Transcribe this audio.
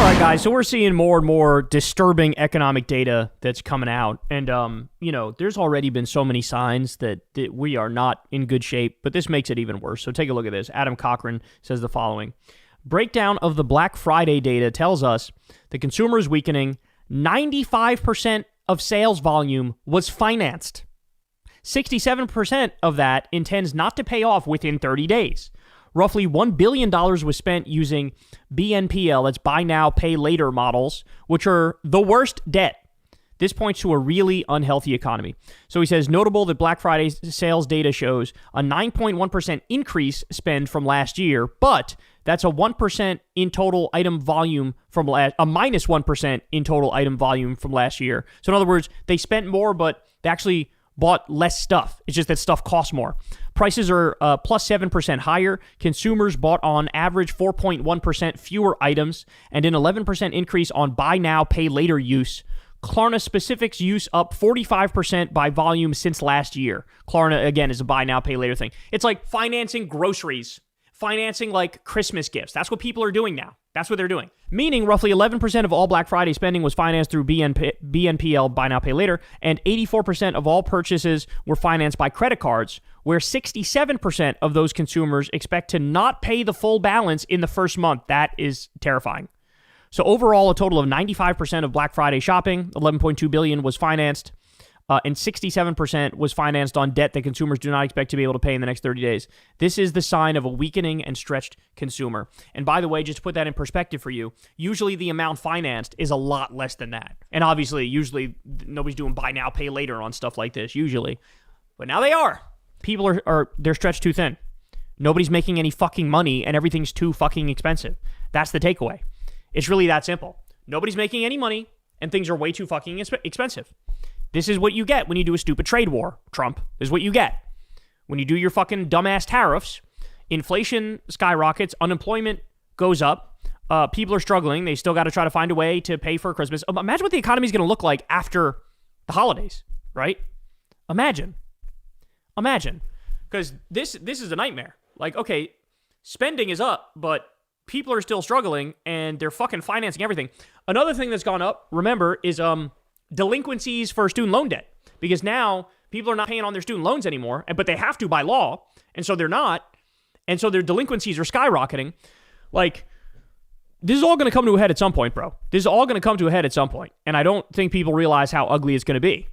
All right, guys, so we're seeing more and more disturbing economic data that's coming out. And, there's already been so many signs that we are not in good shape, but this makes it even worse. So take a look at this. Adam Cochran says the following. Breakdown of the Black Friday data tells us the consumer is weakening. 95% of sales volume was financed. 67% of that intends not to pay off within 30 days. Roughly $1 billion was spent using BNPL, that's buy now, pay later models, which are the worst debt. This points to a really unhealthy economy. So he says, notable that Black Friday sales data shows a 9.1% increase spend from last year, but that's a 1% in total item volume from a minus 1% in total item volume from last year. So in other words, they spent more, but they actually bought less stuff. It's just that stuff costs more. Prices are plus 7% higher. Consumers bought on average 4.1% fewer items and an 11% increase on buy now, pay later use. Klarna specifics use up 45% by volume since last year. Klarna, again, is a buy now, pay later thing. It's like financing groceries, financing like Christmas gifts. That's what people are doing now. That's what they're doing. Meaning roughly 11% of all Black Friday spending was financed through BNPL, buy now, pay later, and 84% of all purchases were financed by credit cards, where 67% of those consumers expect to not pay the full balance in the first month. That is terrifying. So overall, a total of 95% of Black Friday shopping, $11.2 billion, was financed, and 67% was financed on debt that consumers do not expect to be able to pay in the next 30 days. This is the sign of a weakening and stretched consumer. And by the way, just to put that in perspective for you, usually the amount financed is a lot less than that. And obviously, usually nobody's doing buy now, pay later on stuff like this, usually. But now they are. People they're stretched too thin. Nobody's making any fucking money and everything's too fucking expensive. That's the takeaway. It's really that simple. Nobody's making any money and things are way too fucking expensive. This is what you get when you do a stupid trade war, Trump. This is what you get. When you do your fucking dumbass tariffs, inflation skyrockets, unemployment goes up, people are struggling, they still got to try to find a way to pay for Christmas. Imagine what the economy is going to look like after the holidays, right? Imagine. Because this is a nightmare. Like, okay, spending is up, but people are still struggling and they're fucking financing everything. Another thing that's gone up, remember, is delinquencies for student loan debt, because now people are not paying on their student loans anymore, but they have to by law, and so they're not, and so their delinquencies are skyrocketing. Like, this is all going to come to a head at some point, bro. This is all going to come to a head at some point, and I don't think people realize how ugly it's going to be.